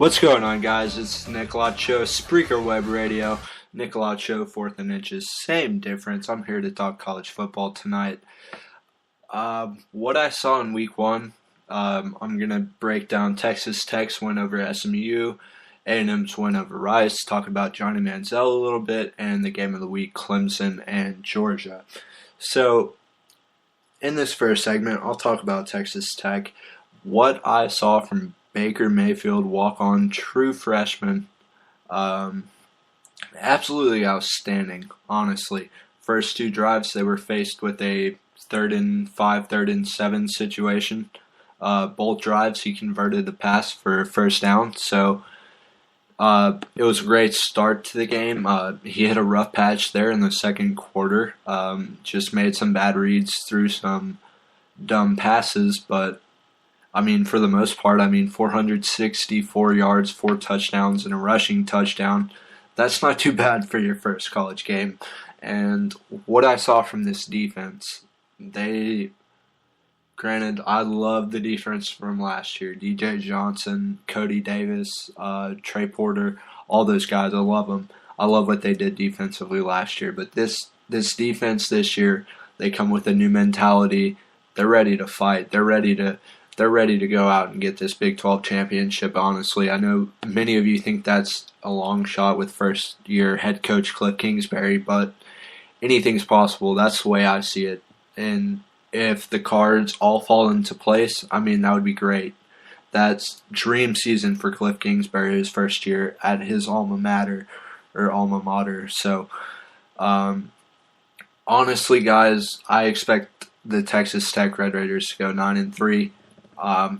What's going on, guys? It's Nicolot Show, Spreaker Web Radio. Nicolot Show, 4th and Inches, same difference. I'm here to talk college football tonight. What I saw in week one, I'm going to break down Texas Tech's win over SMU, A&M's win over Rice, talk about Johnny Manziel a little bit, and the game of the week, Clemson and Georgia. So, in this first segment, I'll talk about Texas Tech, what I saw from Baker Mayfield, walk-on, true freshman. Absolutely outstanding, honestly. First two drives, they were faced with a 3rd and 5, 3rd and 7 situation. Both drives, he converted the pass for a first down. So it was a great start to the game. He hit a rough patch there in the second quarter. Just made some bad reads, threw some dumb passes, but for the most part, 464 yards, 4 touchdowns, and a rushing touchdown. That's not too bad for your first college game. And what I saw from this defense, granted, I love the defense from last year. DJ Johnson, Cody Davis, Trey Porter, all those guys, I love them. I love what they did defensively last year. But this defense this year, they come with a new mentality. They're ready to fight. They're ready to go out and get this Big 12 championship, honestly. I know many of you think that's a long shot with first-year head coach Cliff Kingsbury, but anything's possible. That's the way I see it. And if the cards all fall into place, that would be great. That's dream season for Cliff Kingsbury, his first year at his alma mater. So, honestly, guys, I expect the Texas Tech Red Raiders to go 9-3.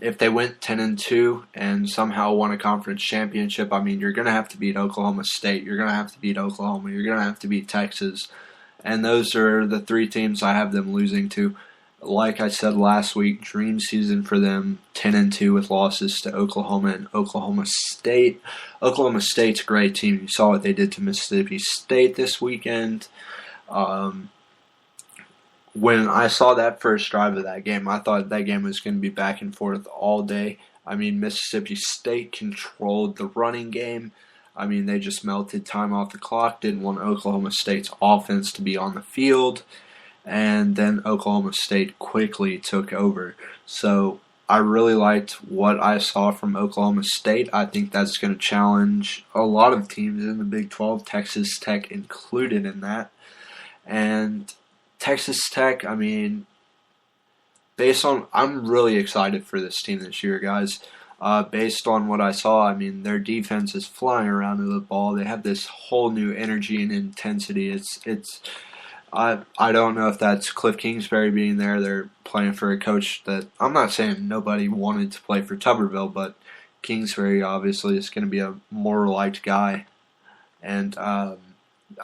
If they went 10-2 and somehow won a conference championship, you're going to have to beat Oklahoma State. You're going to have to beat Oklahoma. You're going to have to beat Texas. And those are the three teams I have them losing to. Like I said last week, dream season for them, 10-2 with losses to Oklahoma and Oklahoma State. Oklahoma State's a great team. You saw what they did to Mississippi State this weekend. When I saw that first drive of that game, I thought that game was going to be back and forth all day. Mississippi State controlled the running game. They just melted time off the clock, didn't want Oklahoma State's offense to be on the field, and then Oklahoma State quickly took over. So I really liked what I saw from Oklahoma State. I think that's going to challenge a lot of teams in the Big 12, Texas Tech included in that. And Texas Tech, I'm really excited for this team this year, guys. Based on what I saw, their defense is flying around with the ball. They have this whole new energy and intensity. I don't know if that's Cliff Kingsbury being there. They're playing for a coach that, I'm not saying nobody wanted to play for Tuberville, but Kingsbury obviously is going to be a more liked guy. And,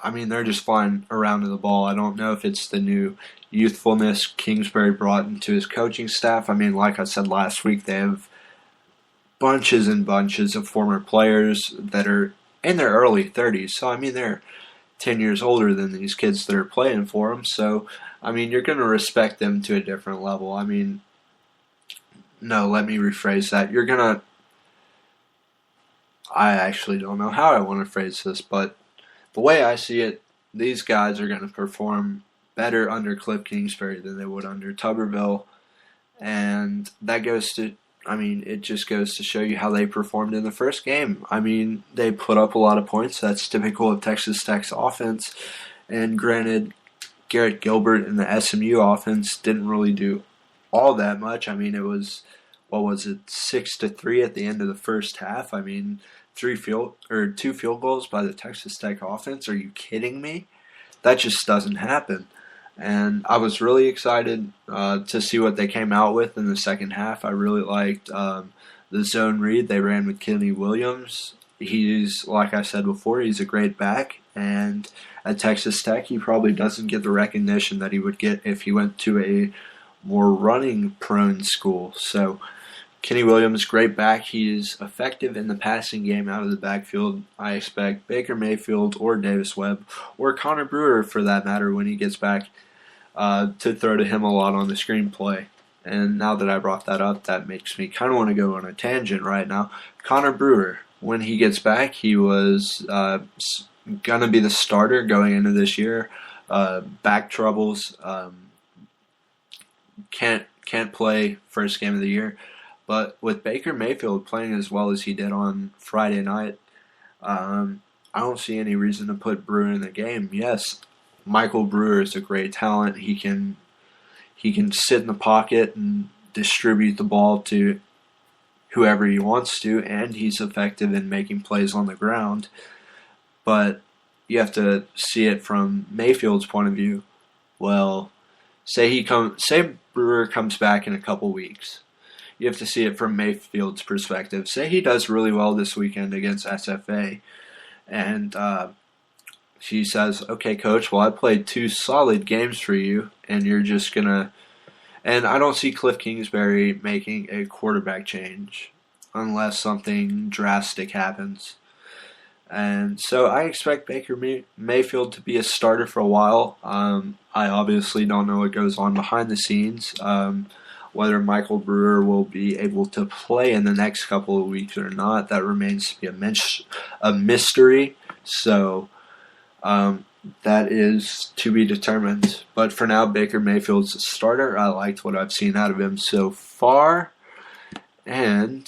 they're just flying around to the ball. I don't know if it's the new youthfulness Kingsbury brought into his coaching staff. Like I said last week, they have bunches and bunches of former players that are in their early 30s. So, they're 10 years older than these kids that are playing for them. So, you're going to respect them to a different level. No, let me rephrase that. I actually don't know how I want to phrase this, but the way I see it, these guys are going to perform better under Cliff Kingsbury than they would under Tuberville. And that goes to, it just goes to show you how they performed in the first game. They put up a lot of points. That's typical of Texas Tech's offense. And granted, Garrett Gilbert and the SMU offense didn't really do all that much. It was, 6-3 at the end of the first half. 2 field goals by the Texas Tech offense. Are you kidding me? That just doesn't happen. And I was really excited to see what they came out with in the second half. I really liked the zone read they ran with Kenny Williams. He's, like I said before, he's a great back. And at Texas Tech, he probably doesn't get the recognition that he would get if he went to a more running-prone school. So Kenny Williams, great back. He's effective in the passing game out of the backfield. I expect Baker Mayfield or Davis Webb or Connor Brewer, for that matter, when he gets back, to throw to him a lot on the screenplay. And now that I brought that up, that makes me kind of want to go on a tangent right now. Connor Brewer, when he gets back. He was going to be the starter going into this year. Back troubles, can't play first game of the year. But with Baker Mayfield playing as well as he did on Friday night, I don't see any reason to put Brewer in the game. Yes, Michael Brewer is a great talent. He can sit in the pocket and distribute the ball to whoever he wants to, and he's effective in making plays on the ground. But you have to see it from Mayfield's point of view. Well, say Brewer comes back in a couple weeks. You have to see it from Mayfield's perspective. Say he does really well this weekend against SFA, and he says, "Okay, coach, well, I played 2 solid games for you, and you're just gonna." And I don't see Cliff Kingsbury making a quarterback change unless something drastic happens. And so I expect Baker Mayfield to be a starter for a while. I obviously don't know what goes on behind the scenes. Whether Michael Brewer will be able to play in the next couple of weeks or not, that remains to be a mystery. So that is to be determined. But for now, Baker Mayfield's a starter. I liked what I've seen out of him so far. And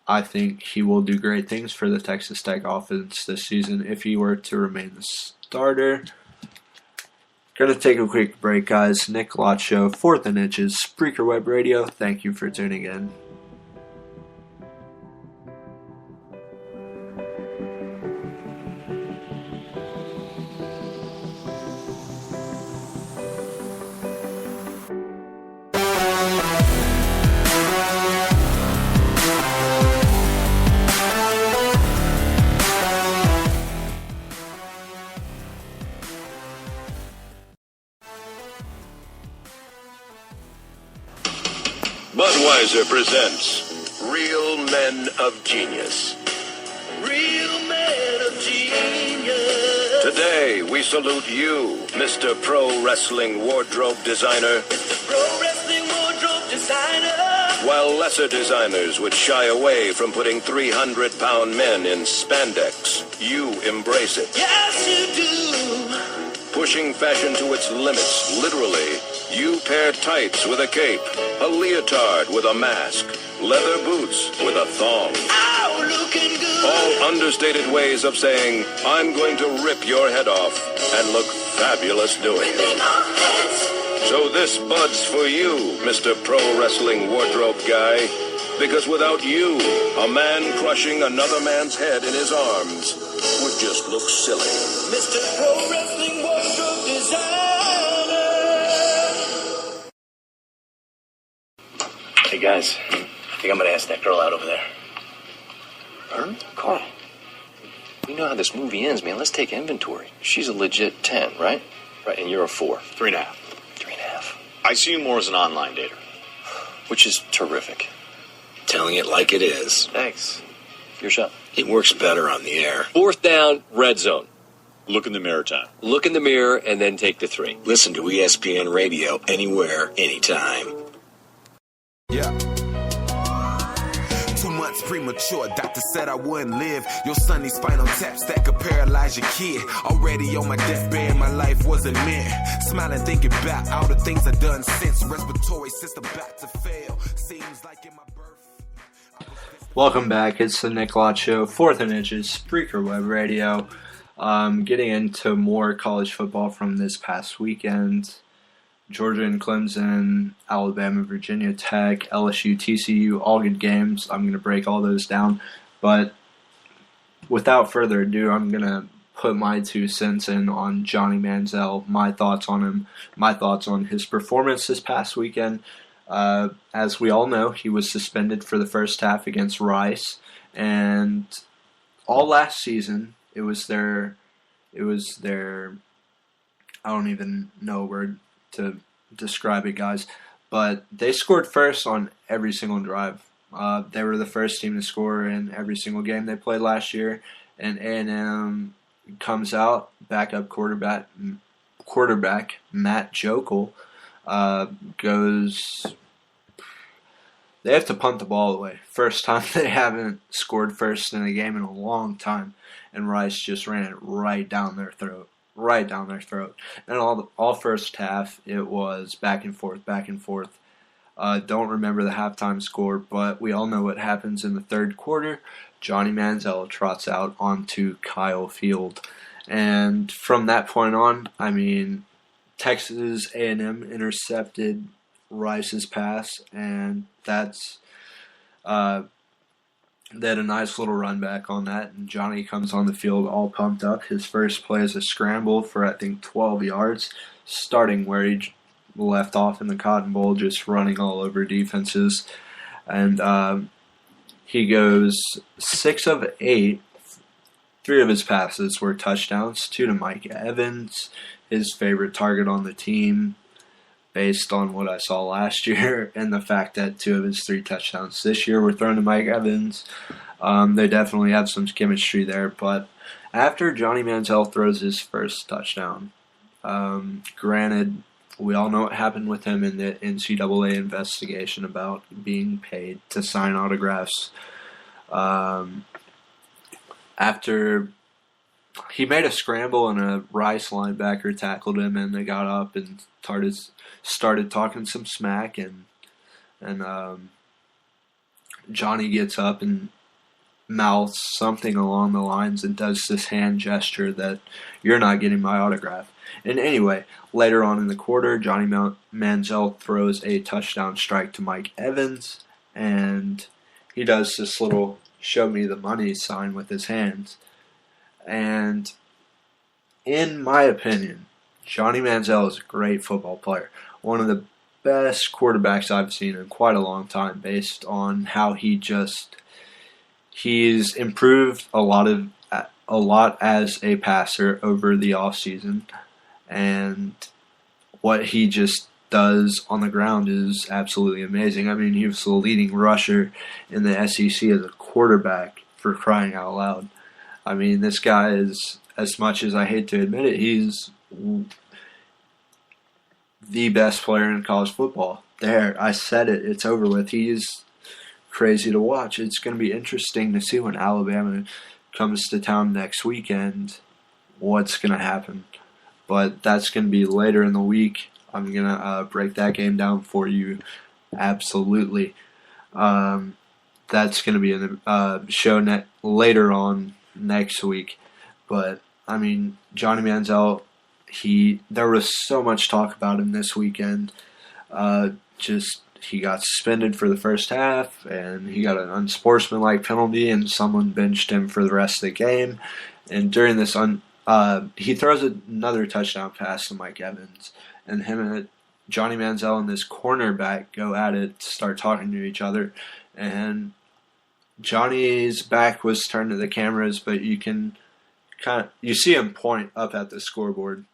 I think he will do great things for the Texas Tech offense this season if he were to remain the starter. Going to take a quick break, guys. Nick Lott Show, 4th and Inches, Spreaker Web Radio. Thank you for tuning in. Budweiser presents Real Men of Genius. Real Men of Genius. Today, we salute you, Mr. Pro Wrestling Wardrobe Designer. Mr. Pro Wrestling Wardrobe Designer. While lesser designers would shy away from putting 300-pound men in spandex, you embrace it. Yes, you do. Pushing fashion to its limits, literally. You pair tights with a cape, a leotard with a mask, leather boots with a thong. Ow, looking good. All understated ways of saying, I'm going to rip your head off and look fabulous doing it. So this Bud's for you, Mr. Pro Wrestling Wardrobe Guy, because without you, a man crushing another man's head in his arms would just look silly. Mr. Pro Wrestling Wardrobe Designer. Hey guys, I think I'm gonna ask that girl out over there. Her? Carl. You know how this movie ends, man. Let's take inventory. She's a legit 10, right? Right, and you're a 4. 3.5. 3.5. I see you more as an online dater. Which is terrific. Telling it like it is. Thanks. Your shot. It works better on the air. 4th down, red zone. Look in the mirror time. Look in the mirror and then take the 3. Listen to ESPN Radio anywhere, anytime. Yeah. 2 months premature, doctor said I wouldn't live. Your son needs spinal taps that could paralyze your kid. Already on my deathbed, my life wasn't meant. Smiling, thinking about all the things I've done since. Respiratory system about to fail. Seems like in my birth. Welcome back. It's the Nick Lott Show, 4th and Inches, Spreaker Web Radio. Getting into more college football from this past weekend. Georgia and Clemson, Alabama, Virginia Tech, LSU, TCU, all good games. I'm going to break all those down. But without further ado, I'm going to put my 2 cents in on Johnny Manziel, my thoughts on him, my thoughts on his performance this past weekend. As we all know, he was suspended for the first half against Rice. And all last season, it was their I don't even know a word to describe it, guys, but they scored first on every single drive. They were the first team to score in every single game they played last year, and A&M comes out, backup quarterback Matt Jokel goes they have to punt the ball away. First time they haven't scored first in a game in a long time, and Rice just ran it right down their throat. Right down their throat. And all first half, it was back and forth, back and forth. Don't remember the halftime score, but we all know what happens in the third quarter. Johnny Manziel trots out onto Kyle Field. And from that point on, I mean, Texas A&M intercepted Rice's pass, and that's they had a nice little run back on that, and Johnny comes on the field all pumped up. His first play is a scramble for, I think, 12 yards, starting where he left off in the Cotton Bowl, just running all over defenses. And he goes 6 of 8. 3 of his passes were touchdowns, 2 to Mike Evans, his favorite target on the team, based on what I saw last year and the fact that 2 of his 3 touchdowns this year were thrown to Mike Evans. They definitely have some chemistry there. But after Johnny Manziel throws his first touchdown, granted, we all know what happened with him in the NCAA investigation about being paid to sign autographs. After he made a scramble and a Rice linebacker tackled him, and they got up and started talking some smack, and Johnny gets up and mouths something along the lines and does this hand gesture that you're not getting my autograph. And anyway, later on in the quarter, Johnny Manziel throws a touchdown strike to Mike Evans, and he does this little show me the money sign with his hands. And in my opinion, Johnny Manziel is a great football player. One of the best quarterbacks I've seen in quite a long time, based on how he's improved a lot as a passer over the offseason. And what he just does on the ground is absolutely amazing. I mean, he was the leading rusher in the SEC as a quarterback, for crying out loud. I mean, this guy is, as much as I hate to admit it, he's the best player in college football. There, I said it. It's over with. He's crazy to watch. It's going to be interesting to see when Alabama comes to town next weekend what's going to happen. But that's going to be later in the week. I'm going to break that game down for you. Absolutely. That's going to be in the show later on next week. But, I mean, Johnny Manziel, there was so much talk about him this weekend. He got suspended for the first half, and he got an unsportsmanlike penalty, and someone benched him for the rest of the game. And during this, he throws another touchdown pass to Mike Evans, and him and Johnny Manziel and this cornerback go at it, start talking to each other, and Johnny's back was turned to the cameras, but you see him point up at the scoreboard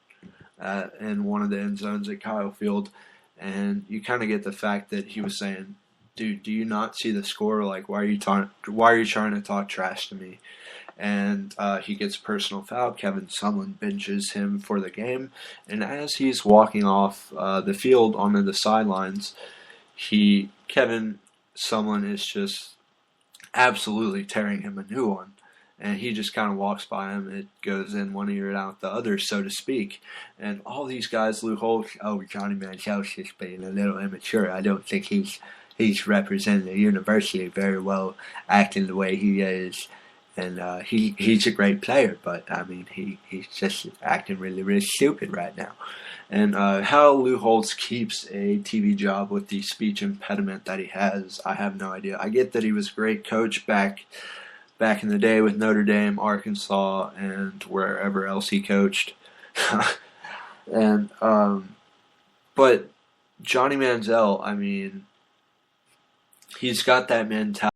in one of the end zones at Kyle Field, and you kind of get the fact that he was saying, "Dude, do you not see the score? Like, why are you trying to talk trash to me?" And he gets a personal foul. Kevin Sumlin benches him for the game, and as he's walking off the field onto the sidelines, Kevin Sumlin is just absolutely tearing him a new one. And he just kind of walks by him. It goes in one ear and out the other, so to speak. And all these guys, Lou Holtz, Johnny Manziel's just being a little immature. I don't think he's representing the university very well, acting the way he is. And he's a great player, but, I mean, he's just acting really, really stupid right now. And how Lou Holtz keeps a TV job with the speech impediment that he has, I have no idea. I get that he was a great coach back in the day with Notre Dame, Arkansas, and wherever else he coached. And but Johnny Manziel, I mean, he's got that mentality.